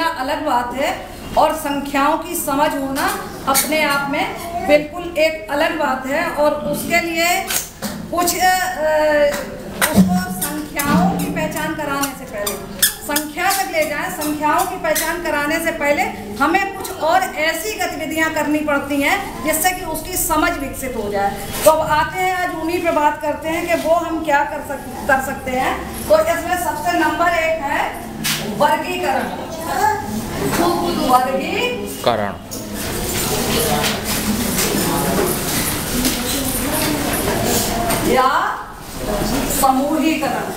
लेना अलग बात है और संख्याओं की समझ होना अपने आप में बिल्कुल एक अलग बात है। और उसके लिए कुछ उसको संख्याओं की पहचान कराने से पहले, संख्या तक ले जाएं, संख्याओं की पहचान कराने से पहले हमें कुछ और ऐसी गतिविधियां करनी पड़ती हैं जिससे कि उसकी समझ विकसित हो जाए। तो अब आते हैं, आज उन्हीं पे बात करते हैं कि वो हम क्या कर सकते हैं। तो इसमें सबसे नंबर 1 है वर्गीकरण। वर्गीकरण या समूहीकरण।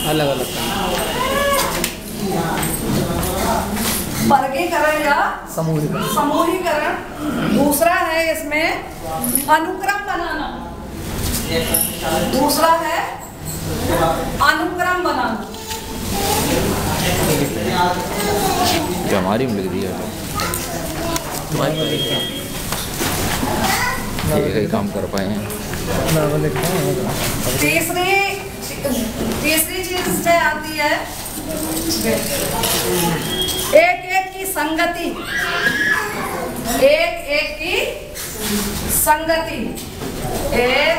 अलग अलग वर्गीकरण या समूहीकरण। दूसरा है इसमें अनुक्रम बनाना। दूसरा है अनुक्रम बनाना। जो हमारी में लिख दिया यही काम कर पाए हैं। तीसरी चीज से आती है एक की संगति। एक की संगति। एक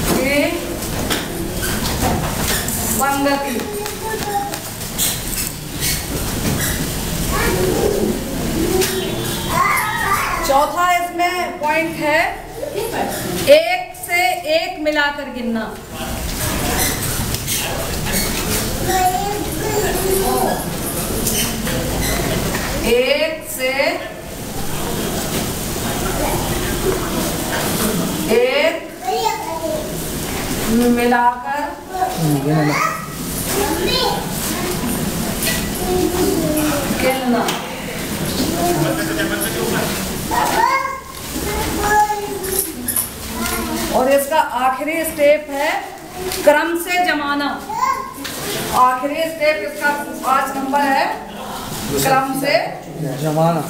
की संगति। चौथा इसमें पॉइंट है एक से एक मिलाकर गिनना। एक से एक मिलाकर गिनना। और इसका आखिरी स्टेप है क्रम से जमाना। आखिरी स्टेप इसका 5 नंबर है क्रम से जमाना।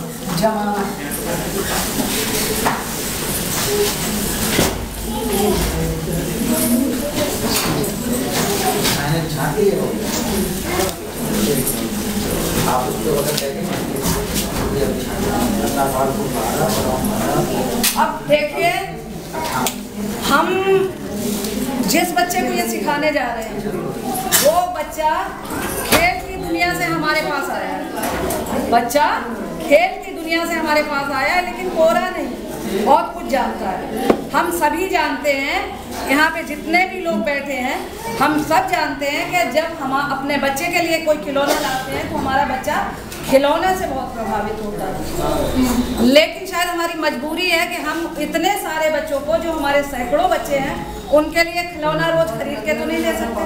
अब देखिए, हम जिस बच्चे को ये सिखाने जा रहे हैं वो बच्चा खेल की दुनिया से हमारे पास आया है। बच्चा खेल की दुनिया से हमारे पास आया है, लेकिन कोरा नहीं, बहुत कुछ जानता है। हम सभी जानते हैं, यहाँ पे जितने भी लोग बैठे हैं, हम सब जानते हैं कि जब हम अपने बच्चे के लिए कोई खिलौना लाते हैं तो हमारा बच्चा खिलौने से बहुत प्रभावित होता है। लेकिन शायद हमारी मजबूरी है कि हम इतने सारे बच्चों को, जो हमारे सैकड़ों बच्चे हैं, उनके लिए खिलौना रोज खरीद के तो नहीं ले सकते।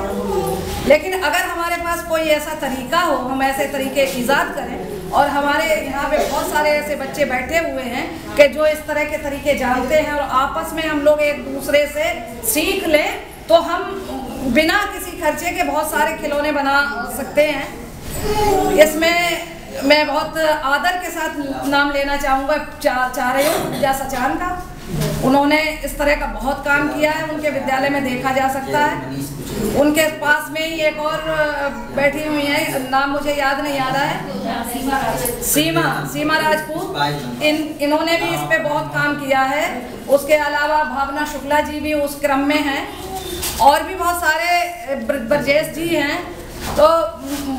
लेकिन अगर हमारे पास कोई ऐसा तरीका हो, हम ऐसे तरीके ईजाद करें, और हमारे यहाँ पे बहुत सारे ऐसे बच्चे बैठे हुए हैं कि जो इस तरह के तरीके जानते हैं, और आपस में हम लोग एक दूसरे से सीख लें, तो हम बिना किसी खर्चे के बहुत सारे खिलौने बना सकते हैं। इसमें मैं बहुत आदर के साथ नाम लेना चाहूँगा चाह रही हूँ पूजा सचान का। उन्होंने इस तरह का बहुत काम किया है, उनके विद्यालय में देखा जा सकता है। उनके पास में ही एक और बैठी हुई है, नाम मुझे याद नहीं आ रहा है, सीमा राजपूत। इन्होंने भी इस पे बहुत काम किया है। उसके अलावा भावना शुक्ला जी भी उस क्रम में हैं, और भी बहुत सारे ब्रजेश जी हैं। तो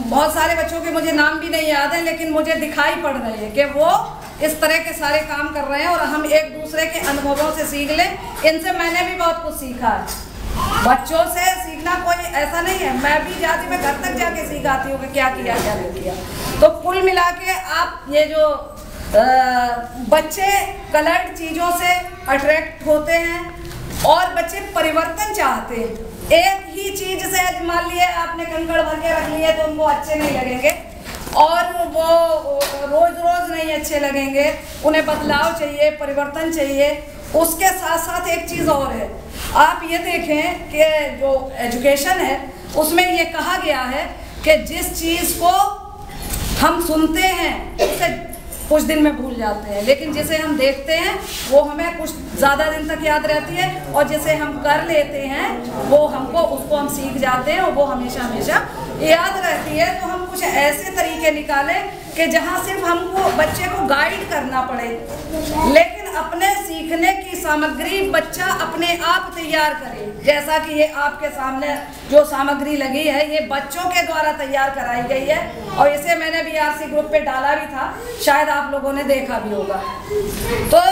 बहुत सारे बच्चों के मुझे नाम भी नहीं याद है, लेकिन मुझे दिखाई पड़ रहे हैं कि वो इस तरह के सारे काम कर रहे हैं, और हम एक दूसरे के अनुभवों से सीख लें। इनसे मैंने भी बहुत कुछ सीखा है। बच्चों से सीखना कोई ऐसा नहीं है, मैं भी जाती, मैं घर तक जाके सिखाती हूँ कि क्या किया क्या नहीं किया। तो कुल मिला के आप ये जो बच्चे कलर्ड चीज़ों से अट्रैक्ट होते हैं, और बच्चे परिवर्तन चाहते हैं। एक ही चीज से मान लिए आपने कंकड़ भर के रख लिए तो उनको अच्छे नहीं लगेंगे, और वो रोज रोज नहीं अच्छे लगेंगे। उन्हें बदलाव चाहिए, परिवर्तन चाहिए। उसके साथ साथ एक चीज़ और है, आप ये देखें कि जो एजुकेशन है उसमें ये कहा गया है कि जिस चीज़ को हम सुनते हैं उसे कुछ दिन में भूल जाते हैं, लेकिन जिसे हम देखते हैं वो हमें कुछ ज़्यादा दिन तक याद रहती है, और जिसे हम कर लेते हैं वो उसको हम सीख जाते हैं और वो हमेशा हमेशा याद रहती है। तो हम कुछ ऐसे तरीके निकालें कि जहाँ सिर्फ हमको बच्चे को गाइड करना पड़े, लेकिन अपने सीखने की सामग्री बच्चा अपने आप तैयार करे। जैसा कि ये आपके सामने जो सामग्री लगी है ये बच्चों के द्वारा तैयार कराई गई है, और इसे मैंने BRC ग्रुप पे डाला भी था, शायद आप लोगों ने देखा भी होगा। तो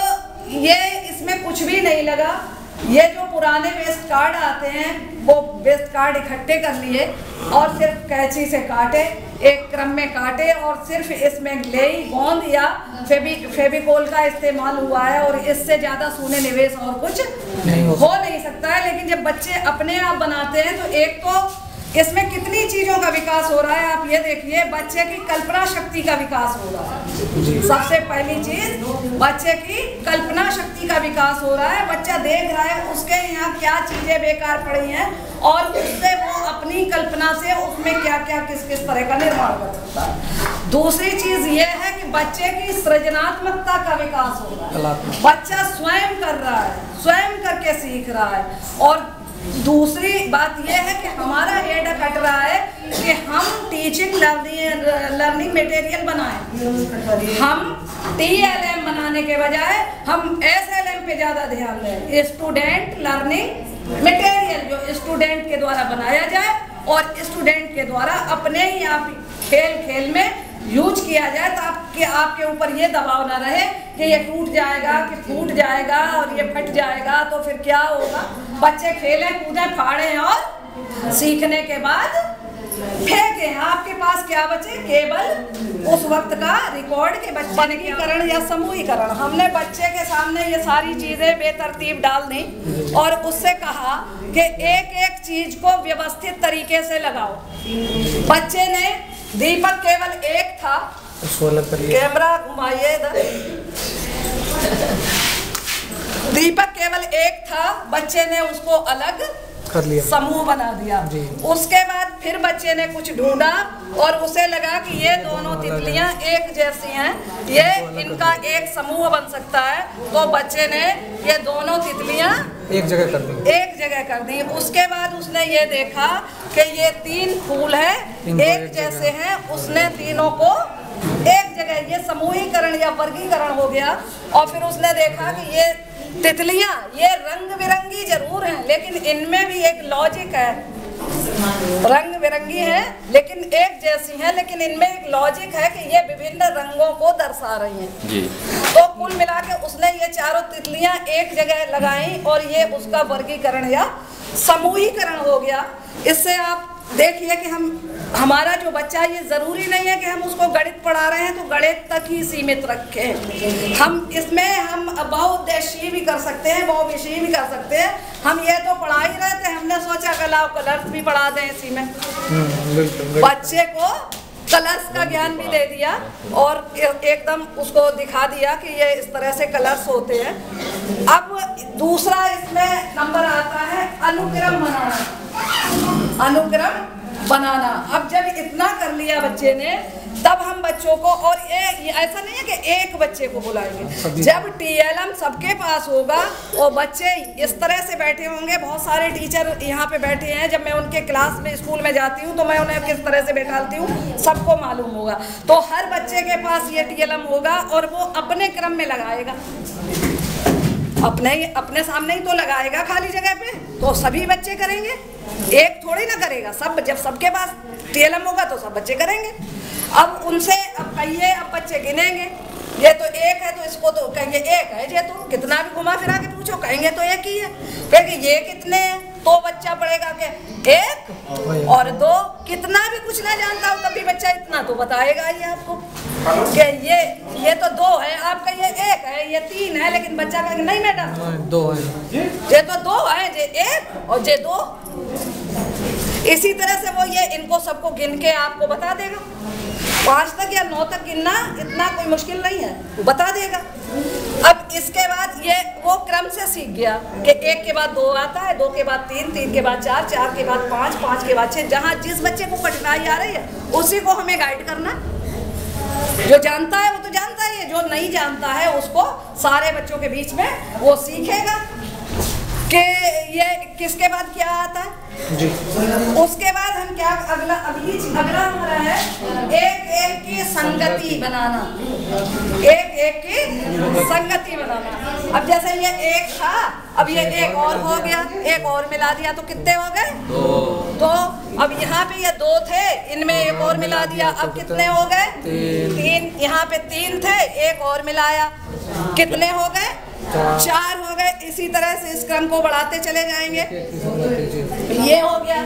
ये इसमें कुछ भी नहीं लगा, ये जो पुराने वेस्ट कार्ड आते हैं वो वेस्ट कार्ड इकट्ठे कर लिए और सिर्फ कैंची से काटे, एक क्रम में काटे, और सिर्फ इसमें ग्लेई गोंद या फेविकोल का इस्तेमाल हुआ है, और इससे ज़्यादा सूने निवेश और कुछ हो नहीं सकता है। लेकिन जब बच्चे अपने आप बनाते हैं तो एक तो इसमें कितनी चीज़ों का विकास हो रहा है, आप ये देखिए, बच्चे की कल्पना शक्ति का विकास हो रहा है। सबसे पहली चीज बच्चे की कल्पना शक्ति का विकास हो रहा है। बच्चा देख रहा है उसके यहाँ क्या चीजें बेकार पड़ी हैं, और उससे वो अपनी कल्पना से उसमें क्या क्या किस किस तरह का निर्माण कर सकता है। दूसरी चीज ये है कि बच्चे की सृजनात्मकता का विकास हो रहा है, बच्चा स्वयं कर रहा है, स्वयं करके सीख रहा है। और दूसरी बात यह है कि हमारा एड कट रहा है कि हम टीचिंग लर्निंग मटेरियल बनाएं। हम TLM बनाने के बजाय हम SLM पे ज़्यादा ध्यान दें। स्टूडेंट लर्निंग मटेरियल जो स्टूडेंट के द्वारा बनाया जाए और स्टूडेंट के द्वारा अपने ही आप खेल खेल में यूज किया जाए, ताकि आपके ऊपर ये दबाव ना रहे कि ये टूट जाएगा, कि फूट जाएगा और ये फट जाएगा तो फिर क्या होगा। बच्चे खेलें कूदें फाड़ें और सीखने के बाद फेंकें। आपके पास क्या बचे? केवल उस वक्त का रिकॉर्ड के वर्गीकरण या समूहीकरण। हमने बच्चे के सामने ये सारी चीजें बेतरतीब डाल दी और उससे कहा कि एक एक चीज को व्यवस्थित तरीके से लगाओ। बच्चे ने दीपक केवल एक था, कैमरा घुमाइए इधर, दीपक केवल एक था, बच्चे ने उसको अलग कर लिया, समूह बना दिया। उसके बाद फिर बच्चे ने कुछ ढूंढा और उसे लगा कि ये दोनों तितलियां एक जैसी हैं, ये इनका एक समूह बन सकता है, तो बच्चे ने ये दोनों तितलियां एक जगह कर दी। उसके बाद उसने ये देखा कि ये 3 फूल हैं, एक जैसे हैं, उसने तीनों को एक जगह, ये समूहीकरण या वर्गीकरण हो गया। और फिर उसने देखा कि ये तितलियां ये रंग बिरंगी जरूर हैं, लेकिन इनमें भी एक लॉजिक है, रंग बिरंगी है लेकिन एक जैसी हैं, लेकिन इनमें एक लॉजिक है कि ये विभिन्न रंगों को दर्शा रही हैं जी। तो कुल मिला के उसने ये चारों तितलियां एक जगह लगाई और ये उसका वर्गीकरण या समूहीकरण हो गया। इससे आप देखिए कि हमारा जो बच्चा, ये ज़रूरी नहीं है कि हम उसको गणित पढ़ा रहे हैं तो गणित तक ही सीमित रखें। हम इसमें हम बहुउद्देशीय भी कर सकते हैं, बहुविषयी भी कर सकते हैं। हम ये तो पढ़ा ही रहे थे, हमने सोचा कला कलर्स भी पढ़ा दें इसी में। बच्चे को कलर्स का ज्ञान भी दे दिया और एकदम उसको दिखा दिया कि ये इस तरह से कलर्स होते हैं। अब दूसरा इसमें नंबर आता है अनुक्रम बनाना। अनुक्रम बनाना, अब जब इतना कर लिया बच्चे ने, तब हम बच्चों को, और ऐसा नहीं है कि एक बच्चे को बुलाएंगे, जब TLM सबके पास होगा और बच्चे इस तरह से बैठे होंगे, बहुत सारे टीचर यहाँ पे बैठे हैं, जब मैं उनके क्लास में स्कूल में जाती हूँ तो मैं उन्हें किस तरह से बैठाती हूँ सबको मालूम होगा। तो हर बच्चे के पास ये TLM होगा और वो अपने क्रम में लगाएगा, अपने सामने ही तो लगाएगा खाली जगह पे, तो सभी बच्चे करेंगे, एक थोड़ी ना करेगा, सब। जब सबके पास TLM होगा तो सब बच्चे करेंगे। अब उनसे अब कहिए, अब बच्चे गिनेंगे, ये तो एक है तो इसको तो कहेंगे एक है, ये तो कितना भी घुमा फिरा के पूछो कहेंगे तो एक ही है। कहेंगे ये कितने हैं, तो बच्चा पढ़ेगा कि 1 और 2, कितना भी कुछ ना जानता हो तब भी बच्चा इतना तो बताएगा ही आपको कि ये तो 2 है, आपका ये 1 है, ये 3 है, लेकिन बच्चा कहेगा नहीं मैडम 2 है, ये तो 2 है, ये 1 और ये 2। इसी तरह से वो ये इनको सबको गिन के आपको बता देगा। 5 तक या 9 तक गिनना इतना कोई मुश्किल नहीं है, वो बता देगा। अब इसके बाद ये वो क्रम से सीख गया कि 1 के बाद 2 आता है, 2 के बाद 3, 3 के बाद 4, 4 के बाद 5, 5 के बाद 6। जहाँ जिस बच्चे को कठिनाई आ रही है उसी को हमें गाइड करना। जो जानता है वो तो जानता ही ये जो नहीं जानता है उसको सारे बच्चों के बीच में वो सीखेगा कि ये किसके बाद क्या आता है जी। उसके बाद हम क्या अगला हमारा है एक एक की संगति बनाना, एक एक की संगति बनाना। अब जैसे ये एक था, अब ये एक और हो गया, एक और मिला दिया तो कितने हो गए? दो। अब यहाँ पे ये दो थे, इनमें एक और मिला दिया, अब कितने हो गए? तीन। यहाँ पे तीन थे, एक और मिलाया, कितने हो गए? चार हो गए। इसी तरह से इस क्रम को बढ़ाते चले जाएंगे। ये हो गया।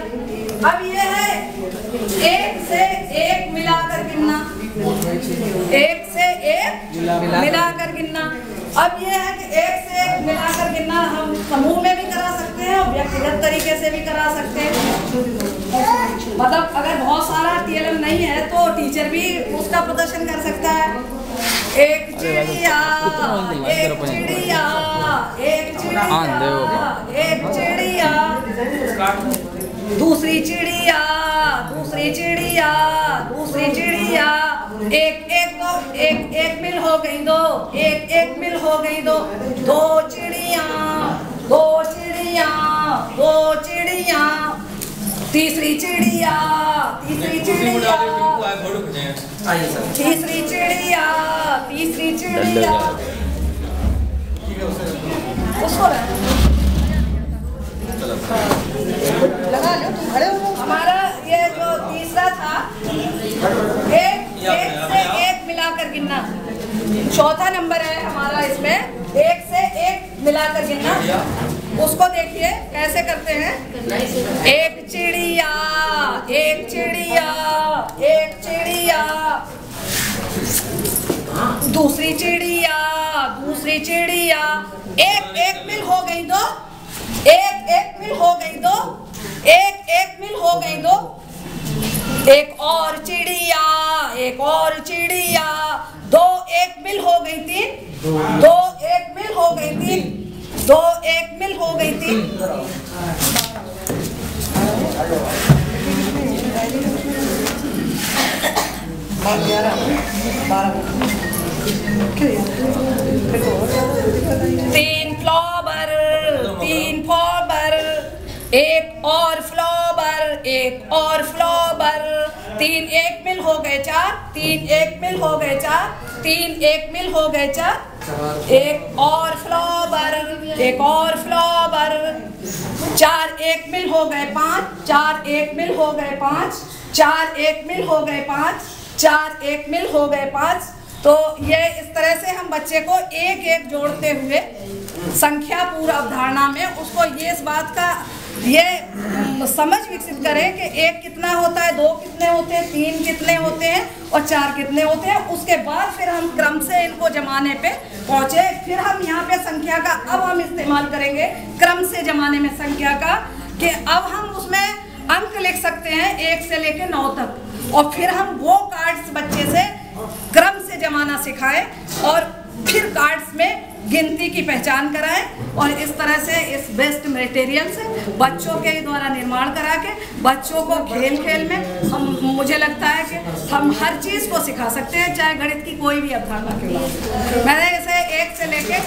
अब ये है एक से एक मिलाकर गिनना, एक से एक मिलाकर गिनना। अब ये है कि एक से एक मिलाकर गिनना हम समूह में भी करा सकते हैं और व्यक्तिगत तरीके से भी करा सकते हैं। मतलब अगर बहुत सारा टीएलएम नहीं है तो टीचर भी उसका प्रदर्शन कर सकता है। एक चिड़िया, एक चिड़िया, एक चिड़िया, एक चिड़िया, दूसरी चिड़िया, दूसरी चिड़िया, दूसरी चिड़िया, एक एक को एक एक मिल हो गई दो, एक एक मिल हो गई दो, दो चिड़िया, दो चिड़िया, दो चिड़िया, तीसरी चिड़िया, तीसरी चिड़िया, तीसरी चिड़िया, तीसरी चिड़िया, उसको लगा लो, तुम खड़े हो। हमारा ये जो तीसरा था एक से एक मिलाकर गिनना, चौथा नंबर है हमारा इसमें, एक से एक मिलाकर गिनना। उसको देखिए कैसे करते हैं। एक चिड़िया, एक चिड़िया, एक चिड़िया, दूसरी चिड़िया, दूसरी चिड़िया, एक एक मिल हो गई दो, एक एक मिल हो गई दो, एक एक मिल हो गई दो, एक और चिड़िया, एक और चिड़िया, दो एक मिल हो गई तीन, दो एक मिल हो गई तीन, दो एक मिल हो गई तीन। तीन फ्लावर, तीन फ्लावर, एक और फ्लावर, एक और फ्लावर, तीन एक मिल हो गए चार, तीन एक मिल हो गए चार, तीन एक मिल हो गए चार, एक और फ्लावर, एक और फ्लावर, चार एक मिल हो गए पांच, चार एक मिल हो गए पांच, चार एक मिल हो गए पांच, चार एक मिल हो गए पांच। तो ये इस तरह से हम बच्चे को एक एक जोड़ते हुए संख्या पूर्व अवधारणा में उसको ये इस बात का ये समझ विकसित करें कि एक कितना होता है, दो कितने होते हैं, तीन कितने होते हैं और चार कितने होते हैं। उसके बाद फिर हम क्रम से इनको जमाने पे पहुंचे। फिर हम यहाँ पे संख्या का अब हम इस्तेमाल करेंगे क्रम से जमाने में संख्या का, कि अब हम उसमें अंक लिख सकते हैं 1 से लेकर 9 तक, और फिर हम वो कार्ड्स बच्चे से क्रम से जमाना सिखाएं और फिर कार्ड्स में गिनती की पहचान कराएं। और इस तरह से इस बेस्ट मटेरियल से बच्चों के द्वारा निर्माण करा के बच्चों को खेल खेल में मुझे लगता है कि हम हर चीज़ को सिखा सकते हैं, चाहे गणित की कोई भी अवधारणा क्यों ना। मैंने इसे 1 से लेके